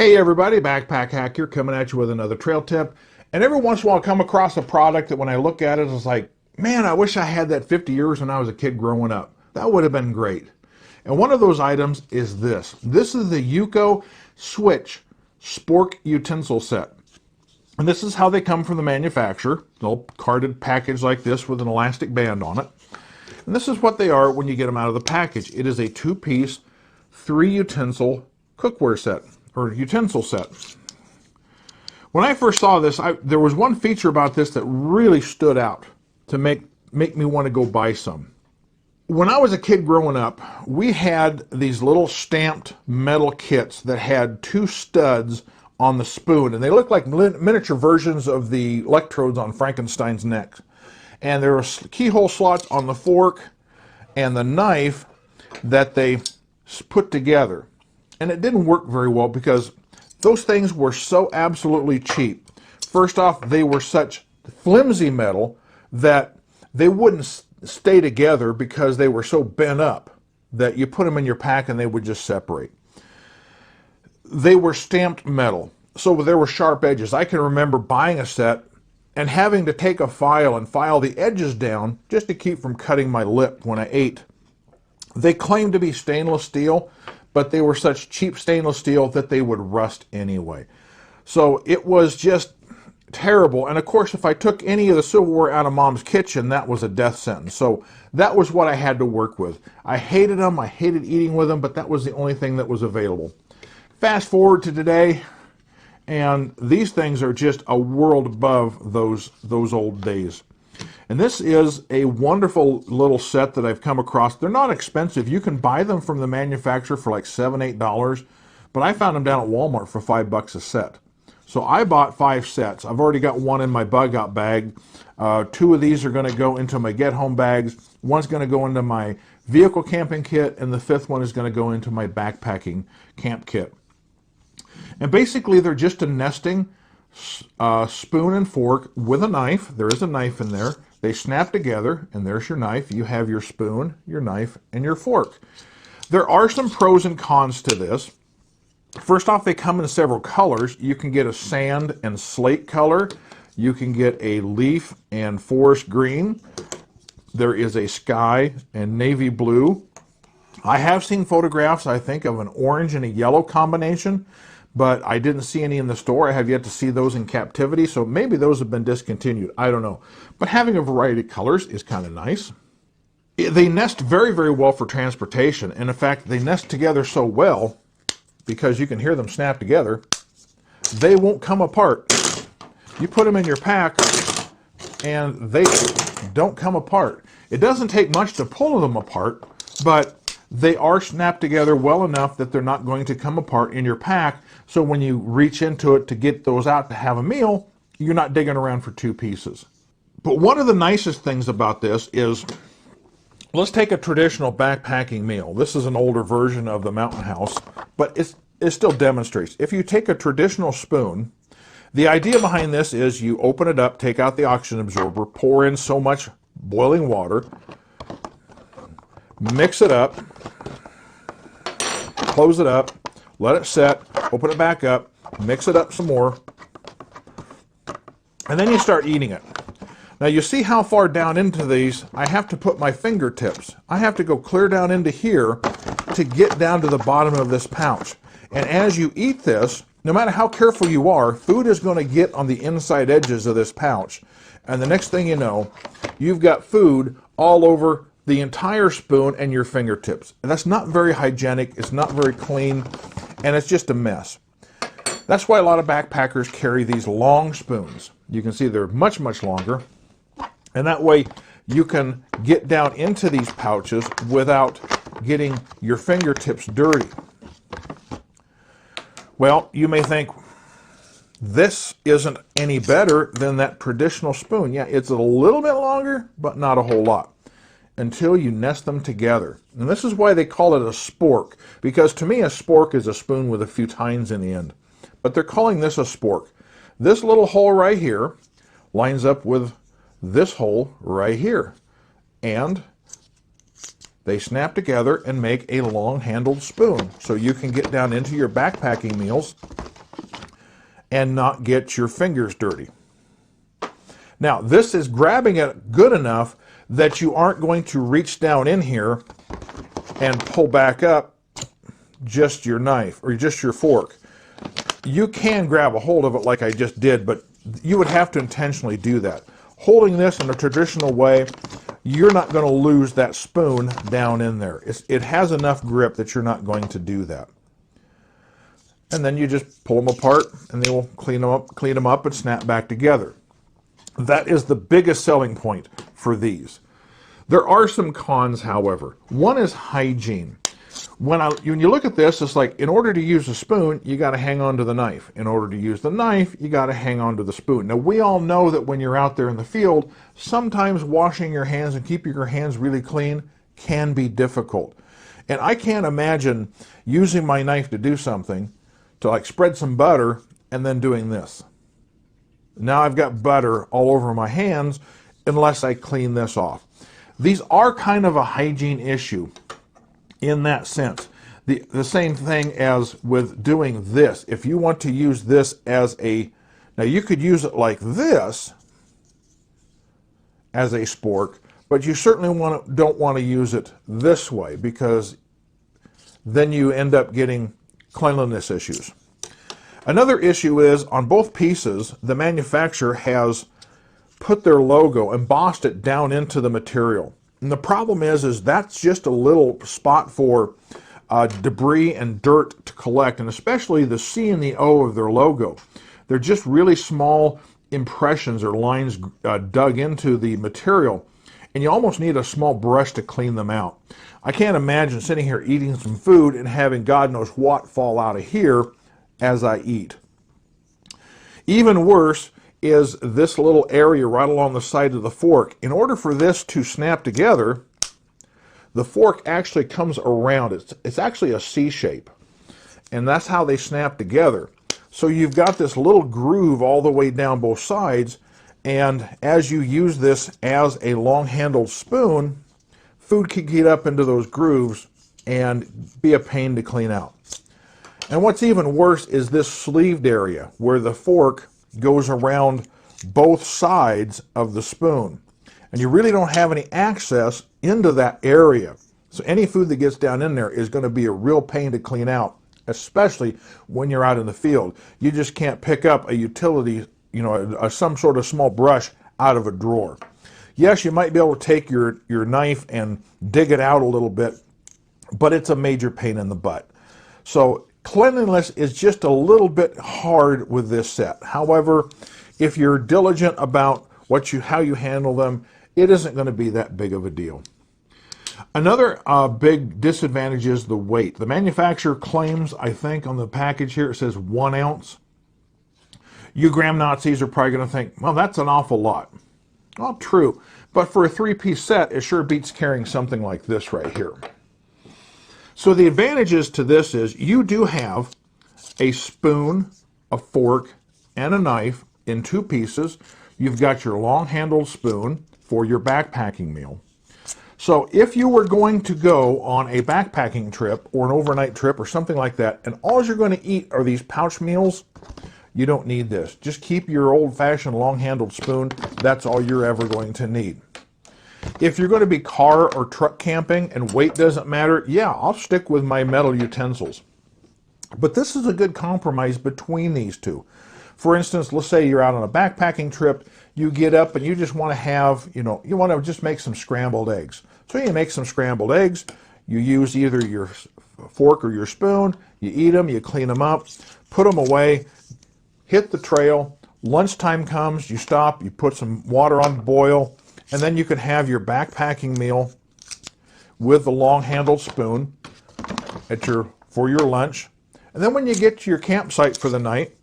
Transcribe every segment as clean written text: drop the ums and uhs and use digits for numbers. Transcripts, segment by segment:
Hey everybody, Backpack Hack here, coming at you with another trail tip. And every once in a while I come across a product that when I look at it, it's like, man, I wish I had that 50 years when I was a kid growing up. That would have been great. And one of those items is this. This is the UCO Swtch Spork Utensil set. And this is how they come from the manufacturer. A little carded package like this with an elastic band on it. And this is what they are when you get them out of the package. It is a two-piece, three-utensil cookware set, or utensil set. When I first saw this, there was one feature about this that really stood out to make me want to go buy some. When I was a kid growing up, we had these little stamped metal kits that had two studs on the spoon, and they looked like miniature versions of the electrodes on Frankenstein's neck. And there were keyhole slots on the fork and the knife that they put together. And it didn't work very well because those things were so absolutely cheap. First off, they were such flimsy metal that they wouldn't stay together because they were so bent up that you put them in your pack and they would just separate. They were stamped metal, so there were sharp edges. I can remember buying a set and having to take a file and file the edges down just to keep from cutting my lip when I ate. They claimed to be stainless steel, but they were such cheap stainless steel that they would rust anyway. So it was just terrible. And of course, if I took any of the silverware out of Mom's kitchen, that was a death sentence. So that was what I had to work with. I hated them, I hated eating with them, but that was the only thing that was available. Fast forward to today, and these things are just a world above those old days. And this is a wonderful little set that I've come across. They're not expensive. You can buy them from the manufacturer for like $7, $8, but I found them down at Walmart for $5 a set. So I bought 5 sets. I've already got one in my bug out bag. 2 of these are going to go into my get home bags. One's going to go into my vehicle camping kit, and the 5th one is going to go into my backpacking camp kit. And basically they're just a nesting spoon and fork with a knife. There is a knife in there. They snap together, and there's your knife. You have your spoon, your knife, and your fork. There are some pros and cons to this. First off, they come in several colors. You can get a sand and slate color. You can get a leaf and forest green. There is a sky and navy blue. I have seen photographs, I think, of an orange and a yellow combination, but I didn't see any in the store. I have yet to see those in captivity, so maybe those have been discontinued. I don't know. But having a variety of colors is kind of nice. They nest very, very well for transportation. And in fact, they nest together so well, because you can hear them snap together, they won't come apart. You put them in your pack, and they don't come apart. It doesn't take much to pull them apart, but they are snapped together well enough that they're not going to come apart in your pack. So when you reach into it to get those out to have a meal, you're not digging around for 2 pieces. But one of the nicest things about this is, let's take a traditional backpacking meal. This is an older version of the Mountain House, but it still demonstrates. If you take a traditional spoon, the idea behind this is you open it up, take out the oxygen absorber, pour in so much boiling water, mix it up, close it up, let it set, open it back up, mix it up some more, and then you start eating it. Now you see how far down into these I have to put my fingertips. I have to go clear down into here to get down to the bottom of this pouch. And as you eat this, no matter how careful you are, food is going to get on the inside edges of this pouch. And the next thing you know, you've got food all over the entire spoon and your fingertips. And that's not very hygienic, it's not very clean, and it's just a mess. That's why a lot of backpackers carry these long spoons. You can see they're much, much longer. And that way you can get down into these pouches without getting your fingertips dirty. Well, you may think, this isn't any better than that traditional spoon. Yeah, it's a little bit longer, but not a whole lot, until you nest them together. And this is why they call it a spork, because to me a spork is a spoon with a few tines in the end. But they're calling this a spork. This little hole right here lines up with this hole right here. And They snap together and make a long-handled spoon, so you can get down into your backpacking meals and not get your fingers dirty. Now, this is grabbing it good enough that you aren't going to reach down in here and pull back up just your knife or just your fork. You can grab a hold of it like I just did, but you would have to intentionally do that. Holding this in a traditional way, you're not going to lose that spoon down in there. It has enough grip that you're not going to do that. And then you just pull them apart and they will clean them up and snap back together. That is the biggest selling point for these. There are some cons, however. One is hygiene. When you look at this, it's like in order to use a spoon, you got to hang on to the knife. In order to use the knife, you got to hang on to the spoon. Now, we all know that when you're out there in the field, sometimes washing your hands and keeping your hands really clean can be difficult. And I can't imagine using my knife to do something, to like spread some butter, and then doing this. Now I've got butter all over my hands unless I clean this off. These are kind of a hygiene issue in that sense. The same thing as with doing this. If you want to use this as now you could use it like this as a spork, but you certainly don't want to use it this way because then you end up getting cleanliness issues. Another issue is on both pieces, the manufacturer has put their logo, embossed it down into the material. And the problem is that's just a little spot for debris and dirt to collect, and especially the C and the O of their logo. They're just really small impressions or lines dug into the material, and you almost need a small brush to clean them out. I can't imagine sitting here eating some food and having God knows what fall out of here as I eat. Even worse is this little area right along the side of the fork. In order for this to snap together, the fork actually comes around. It's actually a C shape, and that's how they snap together. So you've got this little groove all the way down both sides, and as you use this as a long-handled spoon, food can get up into those grooves and be a pain to clean out. And what's even worse is this sleeved area where the fork goes around both sides of the spoon. And you really don't have any access into that area. So any food that gets down in there is going to be a real pain to clean out, especially when you're out in the field. You just can't pick up a utility, some sort of small brush out of a drawer. Yes, you might be able to take your knife and dig it out a little bit, but it's a major pain in the butt. So cleanliness is just a little bit hard with this set. However, if you're diligent about how you handle them, it isn't going to be that big of a deal. Another big disadvantage is the weight. The manufacturer claims, I think on the package here, it says 1 ounce. You gram Nazis are probably going to think, well, that's an awful lot. Well, true. But for a 3-piece set, it sure beats carrying something like this right here. So the advantages to this is you do have a spoon, a fork, and a knife in 2 pieces. You've got your long-handled spoon for your backpacking meal. So if you were going to go on a backpacking trip or an overnight trip or something like that, and all you're going to eat are these pouch meals, you don't need this. Just keep your old-fashioned long-handled spoon. That's all you're ever going to need. If you're going to be car or truck camping and weight doesn't matter, yeah, I'll stick with my metal utensils. But this is a good compromise between these two. For instance, let's say you're out on a backpacking trip, you get up and you just want to have, you want to just make some scrambled eggs. So you make some scrambled eggs, you use either your fork or your spoon, you eat them, you clean them up, put them away, hit the trail, lunchtime comes, you stop, you put some water on the boil, and then you can have your backpacking meal with the long-handled spoon for your lunch. And then when you get to your campsite for the night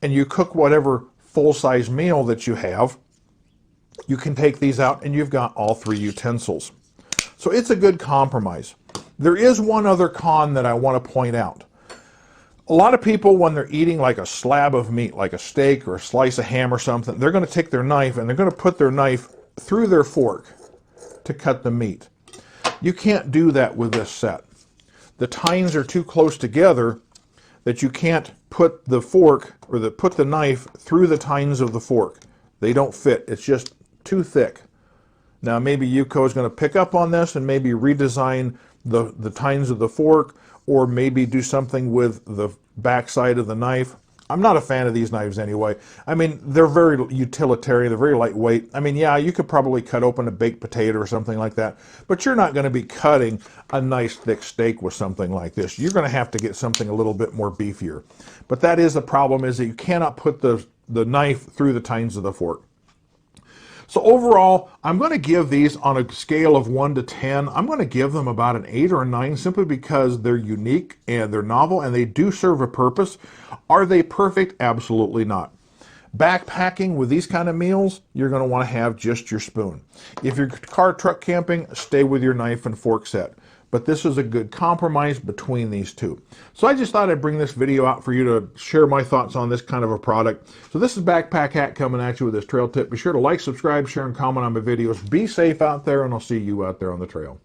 and you cook whatever full-size meal that you have, you can take these out and you've got all 3 utensils. So it's a good compromise. There is one other con that I want to point out. A lot of people, when they're eating like a slab of meat, like a steak or a slice of ham or something, they're going to take their knife and they're going to put their knife through their fork to cut the meat. You can't do that with this set. The tines are too close together that you can't put the fork, or put the knife through the tines of the fork. They don't fit. It's just too thick. Now maybe UCO is going to pick up on this and maybe redesign the tines of the fork, or maybe do something with the backside of the knife. I'm not a fan of these knives anyway. I mean, they're very utilitarian, they're very lightweight. I mean, yeah, you could probably cut open a baked potato or something like that, but you're not going to be cutting a nice thick steak with something like this. You're going to have to get something a little bit more beefier. But that is the problem, is that you cannot put the knife through the tines of the fork. So overall, I'm going to give these on a scale of 1 to 10. I'm going to give them about an 8 or a 9 simply because they're unique and they're novel and they do serve a purpose. Are they perfect? Absolutely not. Backpacking with these kind of meals, you're going to want to have just your spoon. If you're car truck camping, stay with your knife and fork set. But this is a good compromise between these two. So I just thought I'd bring this video out for you to share my thoughts on this kind of a product. So this is Backpack Hack coming at you with this trail tip. Be sure to like, subscribe, share, and comment on my videos. Be safe out there, and I'll see you out there on the trail.